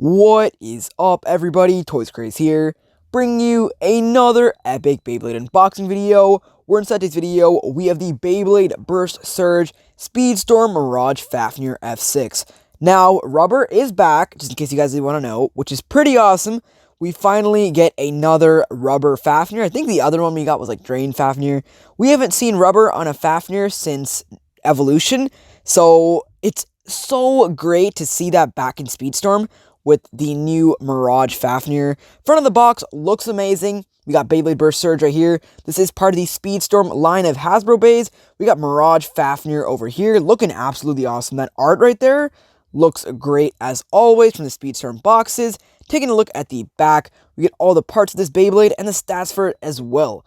What is up, everybody? Toys Craze here, bringing you another epic Beyblade unboxing video. Where inside this video, we have the Beyblade Burst Surge Speedstorm Mirage Fafnir F6. Now, rubber is back, just in case you guys want to know, which is pretty awesome. We finally get another rubber Fafnir. I think the other one we got was like Drain Fafnir. We haven't seen rubber on a Fafnir since Evolution, so it's so great to see that back in Speedstorm with the new Mirage Fafnir. Front of the box looks amazing. We got Beyblade Burst Surge right here. This is part of the Speedstorm line of Hasbro Beyblades. We got Mirage Fafnir over here, looking absolutely awesome. That art right there looks great as always from the Speedstorm boxes. Taking a look at the back, we get all the parts of this Beyblade and the stats for it as well.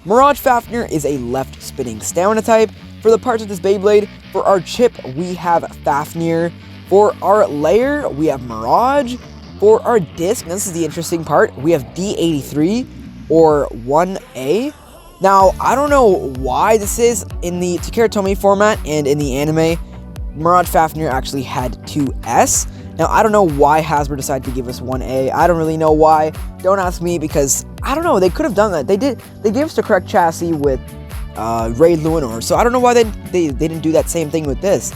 Mirage Fafnir is a left spinning stamina type. For the parts of this Beyblade, for our chip, we have Fafnir. For our layer, we have Mirage. For our disc, now this is the interesting part, we have D83 or 1A. Now, I don't know why this is. In the Takara Tomy format and in the anime, Mirage Fafnir actually had 2S. Now, I don't know why Hasbro decided to give us 1A. I don't really know why. Don't ask me, because I don't know. They could have done that. They did. They gave us the correct chassis with Raid Luinor, so I don't know why they didn't do that same thing with this.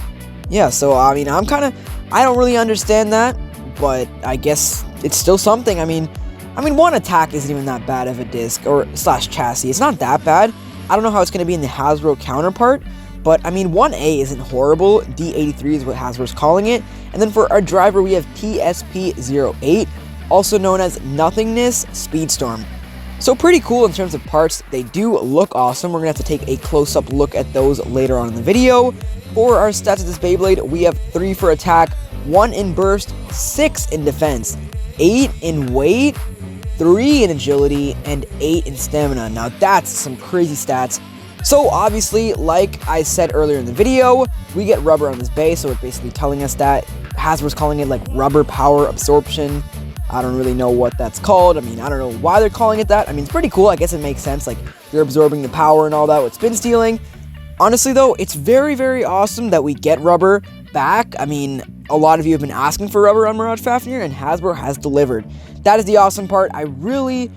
Yeah, so I mean, I don't really understand that, but I guess it's still something. I mean, one attack isn't even that bad of a disc or slash chassis. It's not that bad. I don't know how it's going to be in the Hasbro counterpart, but I mean, 1A isn't horrible. D83 is what Hasbro's calling it. And then for our driver, we have TSP08, also known as Nothingness Speedstorm. So pretty cool in terms of parts. They do look awesome. We're going to have to take a close-up look at those later on in the video. For our stats of this Beyblade, we have 3 for attack, 1 in burst, 6 in defense, 8 in weight, 3 in agility, and 8 in stamina. Now that's some crazy stats. So obviously, like I said earlier in the video, we get rubber on this base, so it's basically telling us that. Hasbro's calling it like rubber power absorption. I don't really know what that's called. I mean, I don't know why they're calling it that. I mean, it's pretty cool. I guess it makes sense. Like, you're absorbing the power and all that with spin stealing. Honestly, though, it's very, very awesome that we get rubber back. I mean, a lot of you have been asking for rubber on Mirage Fafnir, and Hasbro has delivered. That is the awesome part. I really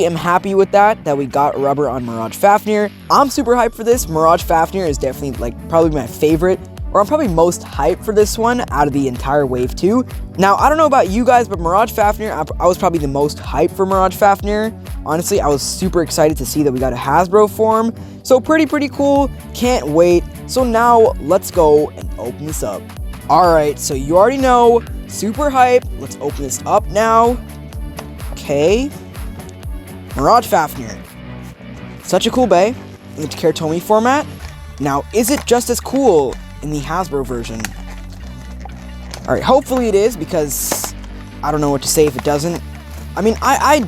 am happy with that we got rubber on Mirage Fafnir. I'm super hyped for this. Mirage Fafnir is definitely, like, probably my favorite, or I'm probably most hyped for this one out of the entire Wave 2. Now, I don't know about you guys, but Mirage Fafnir, I was probably the most hyped for Mirage Fafnir. Honestly, I was super excited to see that we got a Hasbro form. So pretty cool. Can't wait. So now, let's go and open this up. Alright, so you already know, super hyped. Let's open this up now. Okay. Mirage Fafnir. Such a cool bay in the Takara Tomy format. Now, is it just as cool in the Hasbro version? Alright, hopefully it is, because I don't know what to say if it doesn't. I mean, I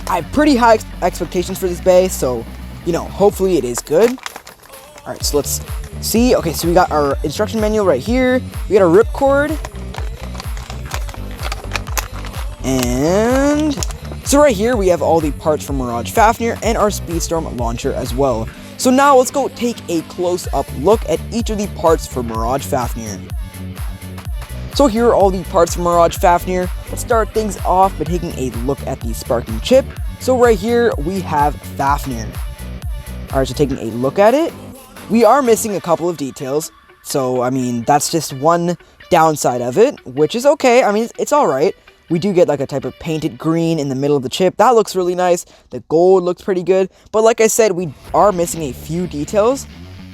have pretty high expectations for this bay, so, you know, hopefully it is good. Alright, so let's see. Okay, so we got our instruction manual right here. We got a ripcord. And so right here, we have all the parts from Mirage Fafnir and our Speedstorm launcher as well. So now let's go take a close-up look at each of the parts for Mirage Fafnir. So here are all the parts from Mirage Fafnir. Let's start things off by taking a look at the sparking chip. So right here, we have Fafnir. Alright, so taking a look at it, we are missing a couple of details. So, I mean, that's just one downside of it, which is okay. I mean, it's alright. We do get like a type of painted green in the middle of the chip. That looks really nice. The gold looks pretty good. But like I said, we are missing a few details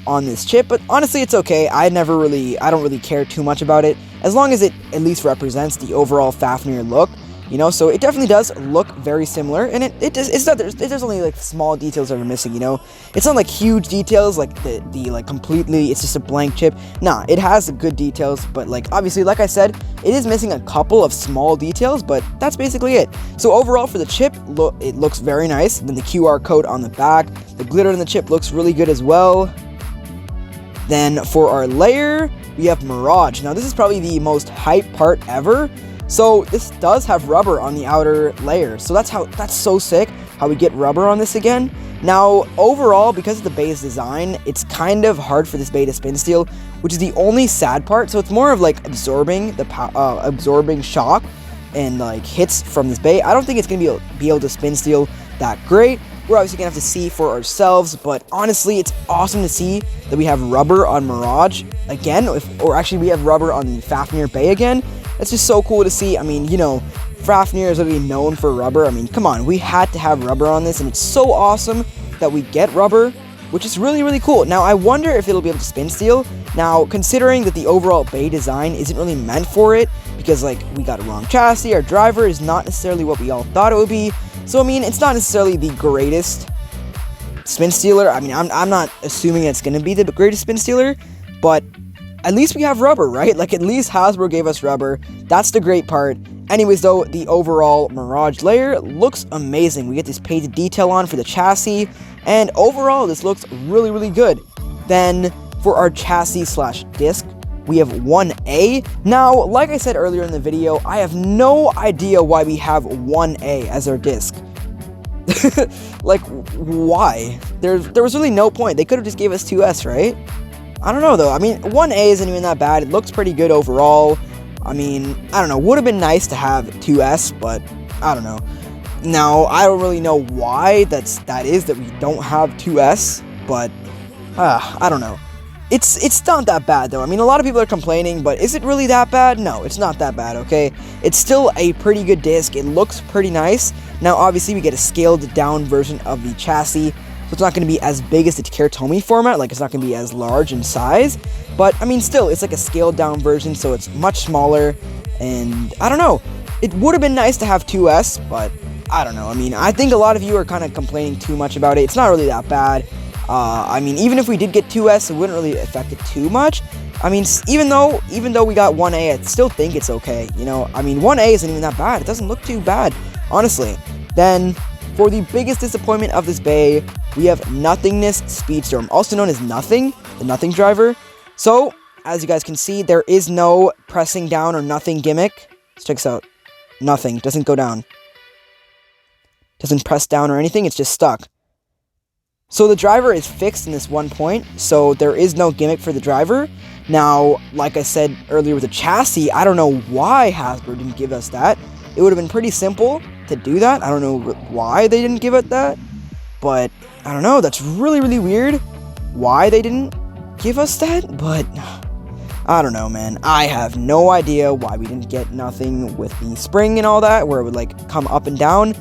on this chip. But honestly, it's okay. I don't really care too much about it, as long as it at least represents the overall Fafnir look. You know, so it definitely does look very similar, and there's only like small details that are missing. You know, it's not like huge details, like the like completely. It's just a blank chip. Nah, it has good details, but like obviously, like I said, it is missing a couple of small details, but that's basically it. So overall, for the chip, it looks very nice. Then the QR code on the back, the glitter in the chip looks really good as well. Then for our layer, we have Mirage. Now this is probably the most hype part ever. So this does have rubber on the outer layer. So that's so sick how we get rubber on this again. Now, overall, because of the bay's design, it's kind of hard for this bay to spin steal, which is the only sad part. So it's more of like absorbing the absorbing shock. and like hits from this bay. I don't think it's gonna be able to spin steel that great. We're obviously gonna have to see for ourselves, but honestly, it's awesome to see that we have rubber on Mirage again, or actually we have rubber on the Fafnir Bay again. It's just so cool to see. I mean, you know, Fafnir is already known for rubber. I mean, come on, we had to have rubber on this, and it's so awesome that we get rubber, which is really, really cool. Now, I wonder if it'll be able to spin steel. Now, considering that the overall bay design isn't really meant for it, because, like, we got a wrong chassis, our driver is not necessarily what we all thought it would be. So, I mean, it's not necessarily the greatest spin stealer. I mean, I'm not assuming it's going to be the greatest spin stealer, but at least we have rubber, right? Like, at least Hasbro gave us rubber. That's the great part. Anyways, though, the overall Mirage layer looks amazing. We get this painted detail on for the chassis, and overall, this looks really, really good. Then, for our chassis slash disc, we have 1A. Now, like I said earlier in the video, I have no idea why we have 1A as our disc. Like, why? There was really no point. They could have just gave us 2S, right? I don't know, though. I mean, 1A isn't even that bad. It looks pretty good overall. I mean, I don't know. Would have been nice to have 2S, but I don't know. Now, I don't really know why that is that we don't have 2S, but I don't know. It's not that bad, though. I mean, a lot of people are complaining, but is it really that bad? No, it's not that bad, okay? It's still a pretty good disc. It looks pretty nice. Now, obviously, we get a scaled-down version of the chassis, so it's not going to be as big as the Takara Tomy format. Like, it's not going to be as large in size. But, I mean, still, it's like a scaled-down version, so it's much smaller. And, I don't know. It would have been nice to have 2S, but I don't know. I mean, I think a lot of you are kind of complaining too much about it. It's not really that bad. I mean, even if we did get 2S, it wouldn't really affect it too much. I mean, even though we got 1A, I still think it's okay. You know, I mean, 1A isn't even that bad. It doesn't look too bad, honestly. Then, for the biggest disappointment of this bay, we have Nothingness Speedstorm, also known as Nothing, the Nothing driver. So, as you guys can see, there is no pressing down or nothing gimmick. Let's check this out. Nothing. Doesn't go down. Doesn't press down or anything. It's just stuck. So the driver is fixed in this one point, so there is no gimmick for the driver. Now, like I said earlier with the chassis, I don't know why Hasbro didn't give us that. It would have been pretty simple to do that. I don't know why they didn't give it that, but I don't know. That's really, really weird why they didn't give us that, but I don't know, man. I have no idea why we didn't get nothing with the spring and all that, where it would, like, come up and down,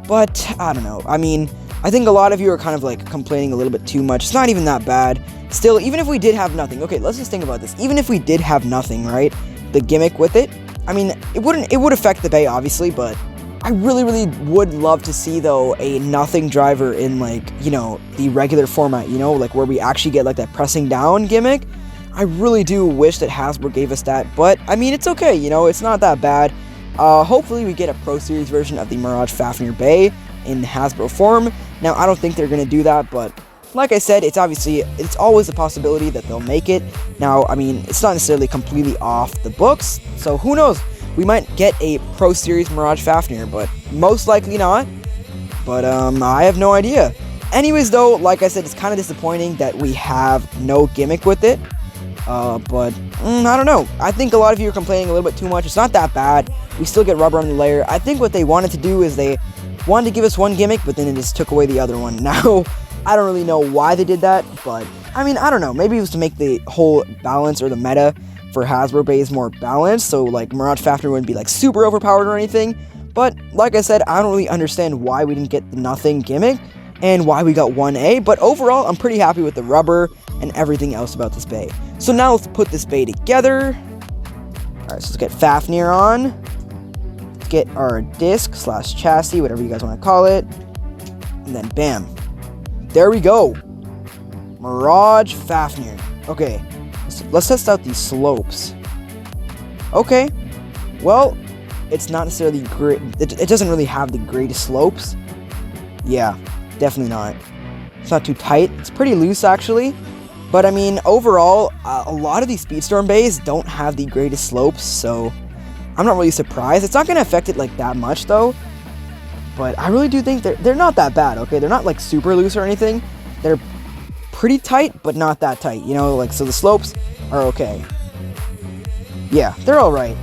but I don't know. I mean, I think a lot of you are kind of, like, complaining a little bit too much. It's not even that bad. Still, even if we did have nothing, okay, let's just think about this. Even if we did have nothing, right, the gimmick with it, I mean, it would affect the bay, obviously, but I really, really would love to see, though, a nothing driver in, like, you know, the regular format, you know, like, where we actually get, like, that pressing down gimmick. I really do wish that Hasbro gave us that, but, I mean, it's okay, you know, it's not that bad. Hopefully we get a Pro Series version of the Mirage Fafnir Bay in Hasbro form. Now, I don't think they're going to do that, but like I said, it's always a possibility that they'll make it. Now, I mean, it's not necessarily completely off the books, so who knows? We might get a Pro Series Mirage Fafnir, but most likely not. But, I have no idea. Anyways, though, like I said, it's kind of disappointing that we have no gimmick with it. But, I don't know. I think a lot of you are complaining a little bit too much. It's not that bad. We still get rubber on the layer. I think what they wanted to do is they wanted to give us one gimmick, but then it just took away the other one. Now, I don't really know why they did that, but, I mean, I don't know. Maybe it was to make the whole balance or the meta for Hasbro Bays more balanced, so, like, Mirage Fafnir wouldn't be, like, super overpowered or anything. But, like I said, I don't really understand why we didn't get the nothing gimmick and why we got 1A, but overall, I'm pretty happy with the rubber and everything else about this bay. So now let's put this bay together. Alright, so let's get Fafnir on. Let's get our disc slash chassis, whatever you guys want to call it. And then bam. There we go. Mirage Fafnir. Okay, let's test out these slopes. Okay, well, it's not necessarily great. It doesn't really have the greatest slopes. Yeah, definitely not. It's not too tight. It's pretty loose, actually. But, I mean, overall, a lot of these Speedstorm bays don't have the greatest slopes, so I'm not really surprised. It's not going to affect it, like, that much, though. But I really do think they're not that bad, okay? They're not, like, super loose or anything. They're pretty tight, but not that tight, you know? Like, so the slopes are okay. Yeah, they're alright.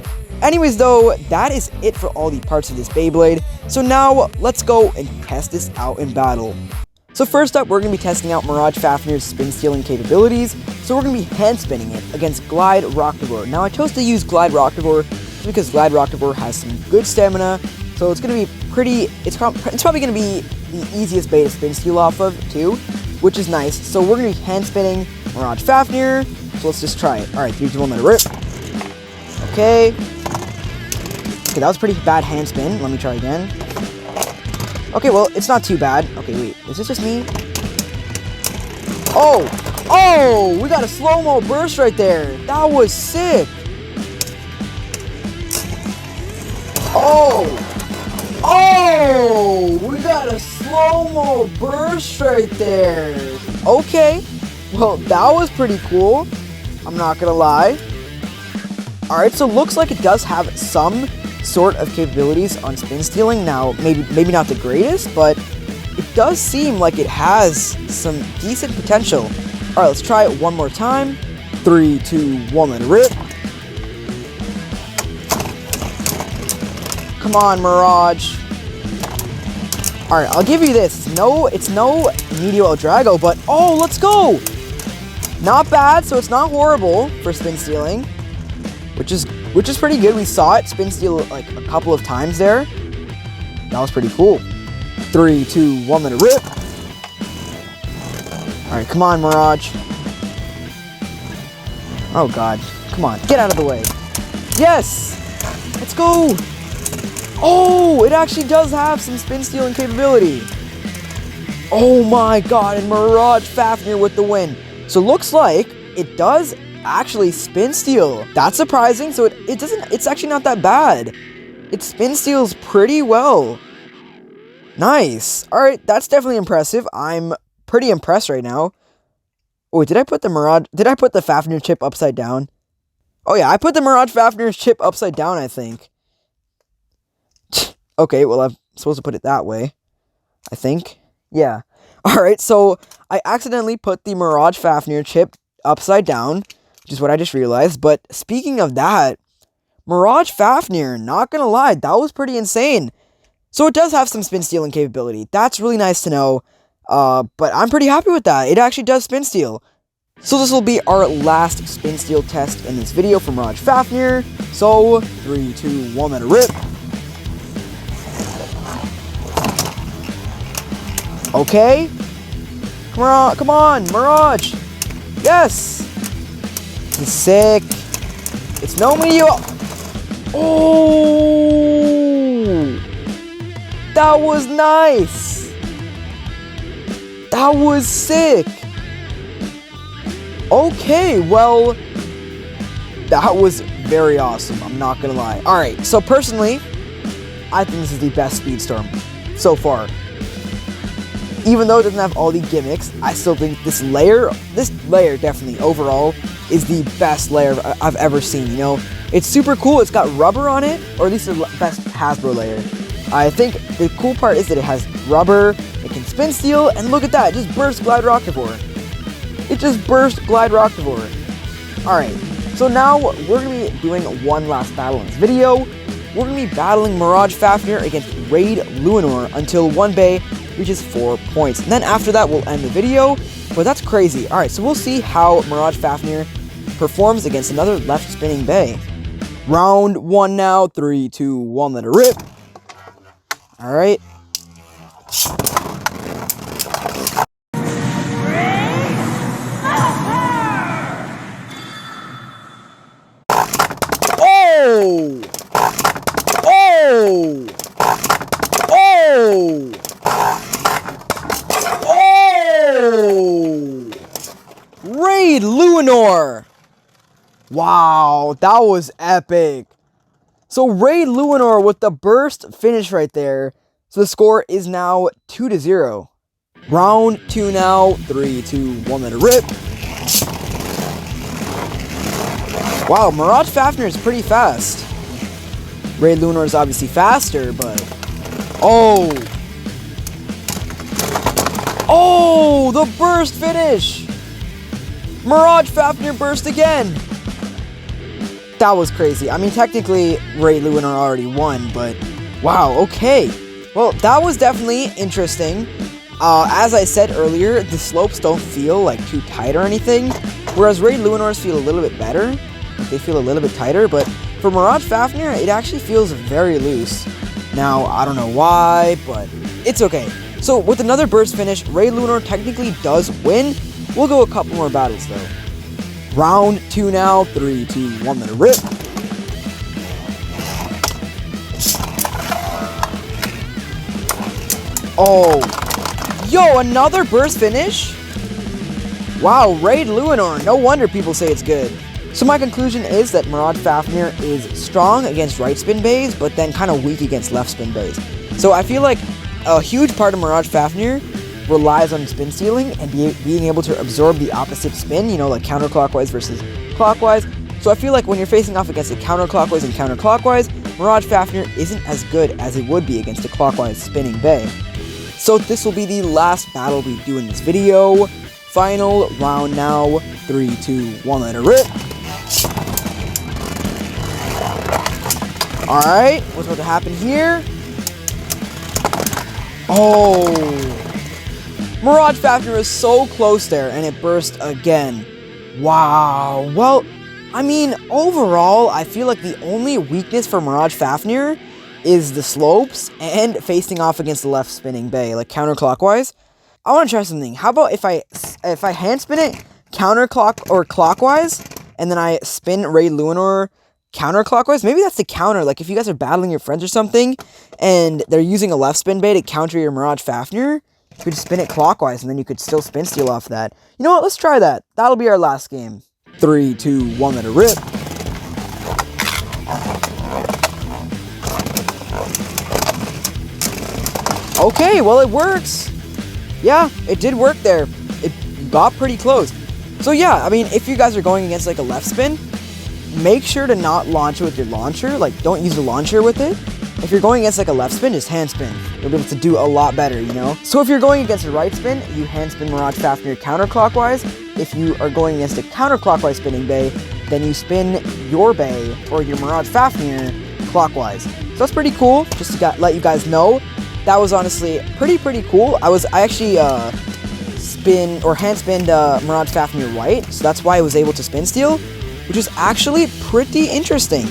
Anyways though, that is it for all the parts of this Beyblade. So now, let's go and test this out in battle. So first up, we're going to be testing out Mirage Fafnir's spin stealing capabilities. So we're going to be hand spinning it against Glide Rocktavor. Now I chose to use Glide Rocktavor because Glide Rocktavor has some good stamina. So it's going to be it's probably going to be the easiest bait to spin steal off of too, which is nice. So we're going to be hand spinning Mirage Fafnir. So let's just try it. Alright, 3, 2, 1, let it rip. Okay. Okay, that was pretty bad hand spin. Let me try again. Okay, well, it's not too bad. Okay, wait. Is this just me? Oh! Oh! We got a slow-mo burst right there. That was sick. Oh! Oh! We got a slow-mo burst right there. Okay. Well, that was pretty cool. I'm not gonna lie. Alright, so looks like it does have some sort of capabilities on spin stealing. Now, maybe not the greatest, but it does seem like it has some decent potential. Alright, let's try it one more time. 3, 2, 1, let it rip. Come on, Mirage. Alright, I'll give you this. It's no Medio El Drago, but oh, let's go! Not bad, so it's not horrible for spin stealing, which is pretty good. We saw it spin steal like a couple of times there. That was pretty cool. 3, 2, 1, let it rip. Alright, come on, Mirage. Oh god. Come on, get out of the way. Yes! Let's go! Oh, it actually does have some spin stealing capability. Oh my god, and Mirage Fafnir with the win. So looks like it does actually spin steal. That's surprising. So it's actually not that bad. It spin steals pretty well. Nice. All right, that's definitely impressive. I'm pretty impressed right now. Oh, did I put the Fafnir chip upside down? Oh yeah, I put the Mirage Fafnir's chip upside down, I think. Okay, well, I'm supposed to put it that way, I think. Yeah. All right, so I accidentally put the Mirage Fafnir chip upside down, which is what I just realized. But speaking of that, Mirage Fafnir, not gonna lie, that was pretty insane. So it does have some spin stealing capability. That's really nice to know. But I'm pretty happy with that. It actually does spin steal. So this will be our last spin steal test in this video for Mirage Fafnir. So 3, 2, 1, let it rip. Okay. Come on, Mirage. Yes. He's sick. It's no Medio. Oh. That was nice. That was sick. Okay, well, that was very awesome. I'm not gonna lie. All right, so personally, I think this is the best Speedstorm so far. Even though it doesn't have all the gimmicks, I still think this layer definitely overall is the best layer I've ever seen, you know? It's super cool. It's got rubber on it, or at least the best Hasbro layer. I think the cool part is that it has rubber, it can spin steal, and look at that, it just burst Glide Rocktavor. It just burst Glide Rocktavor. Alright, so now we're going to be doing one last battle in this video. We're going to be battling Mirage Fafnir against Raid Luinor until one bay reaches 4 points. And then after that, we'll end the video. But that's crazy. Alright, so we'll see how Mirage Fafnir performs against another left spinning bay. Round 1 now. 3, 2, 1, let it rip. Alright. Oh! Oh! Oh! Oh! Raid Luinor! Wow, that was epic. So Raid Luinor with the burst finish right there. So the score is now 2-0. Round 2 now. 3, 2, 1, let it rip. Wow, Mirage Fafnir is pretty fast. Raid Luinor is obviously faster, but... Oh! Oh! The burst finish! Mirage Fafnir burst again! That was crazy. I mean, technically, Ray Lunar already won, but wow, okay. Well, that was definitely interesting. As I said earlier, the slopes don't feel like too tight or anything, whereas Ray Lunars feel a little bit better. They feel a little bit tighter, but for Mirage Fafnir, it actually feels very loose. Now, I don't know why, but it's okay. So, with another burst finish, Ray Lunar technically does win. We'll go a couple more battles, though. Round 2 now. 3, 2, 1, let it rip. Oh. Yo, another burst finish? Wow, Ray Lunar. No wonder people say it's good. So my conclusion is that Mirage Fafnir is strong against right spin bays, but then kind of weak against left spin bays. So I feel like a huge part of Mirage Fafnir relies on spin stealing and being able to absorb the opposite spin, you know, like counterclockwise versus clockwise. So I feel like when you're facing off against a counterclockwise and counterclockwise, Mirage Fafnir isn't as good as it would be against a clockwise spinning bay. So this will be the last battle we do in this video. Final round now. 3, 2, 1, let it rip. Alright, what's about to happen here? Oh. Mirage Fafnir is so close there, and it burst again. Wow. Well, I mean, overall, I feel like the only weakness for Mirage Fafnir is the slopes and facing off against the left spinning bay, like counterclockwise. I want to try something. How about if I hand spin it counterclock or clockwise, and then I spin Ray Lunar counterclockwise? Maybe that's the counter. Like if you guys are battling your friends or something, and they're using a left spin bay to counter your Mirage Fafnir, you could spin it clockwise, and then you could still spin steal off that. You know what? Let's try that. That'll be our last game. 3, 2, 1, let it rip. Okay, well, it works. Yeah, it did work there. It got pretty close. So yeah, I mean, if you guys are going against like a left spin, make sure to not launch it with your launcher. Like, don't use the launcher with it. If you're going against like a left spin, just hand spin. You'll be able to do a lot better, you know? So if you're going against a right spin, you hand spin Mirage Fafnir counterclockwise. If you are going against a counterclockwise spinning bay, then you spin your bay or your Mirage Fafnir clockwise. So that's pretty cool, just to let you guys know. That was honestly pretty cool. I actually hand spinned Mirage Fafnir white, so that's why I was able to spin steal, which is actually pretty interesting.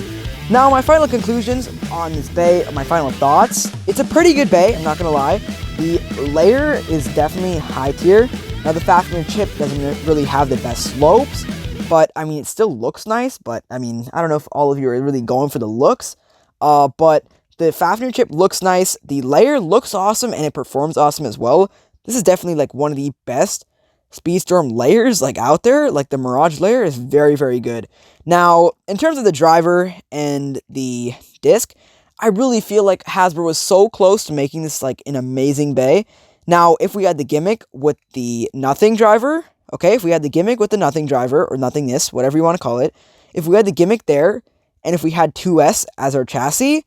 Now, my final conclusions on this bay, my final thoughts. It's a pretty good bay, I'm not gonna lie. The layer is definitely high tier. Now, the Fafnir chip doesn't really have the best slopes, but I mean, it still looks nice. But I mean, I don't know if all of you are really going for the looks, but the Fafnir chip looks nice, the layer looks awesome, and it performs awesome as well. This is definitely like one of the best Speedstorm layers like out there. Like the Mirage layer is very good. Now, in terms of the driver and the disc, I really feel like Hasbro was so close to making this like an amazing bay. Now, if we had the gimmick with the nothing driver, okay, if we had the gimmick with the nothing driver, or nothingness, whatever you want to call it, if we had the gimmick there, and if we had 2S as our chassis,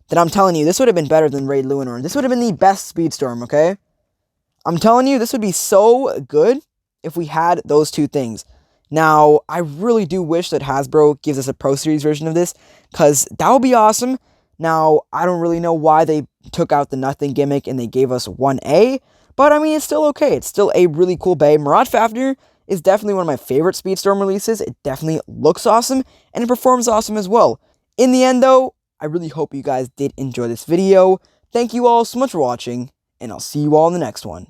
then I'm telling you, this would have been better than Ray Lunar. This would have been the best Speedstorm, okay? I'm telling you, this would be so good if we had those two things. Now, I really do wish that Hasbro gives us a Pro Series version of this, because that would be awesome. Now, I don't really know why they took out the nothing gimmick and they gave us 1A, but I mean, it's still okay. It's still a really cool bay. Mirage Fafnir is definitely one of my favorite Speedstorm releases. It definitely looks awesome, and it performs awesome as well. In the end, though, I really hope you guys did enjoy this video. Thank you all so much for watching, and I'll see you all in the next one.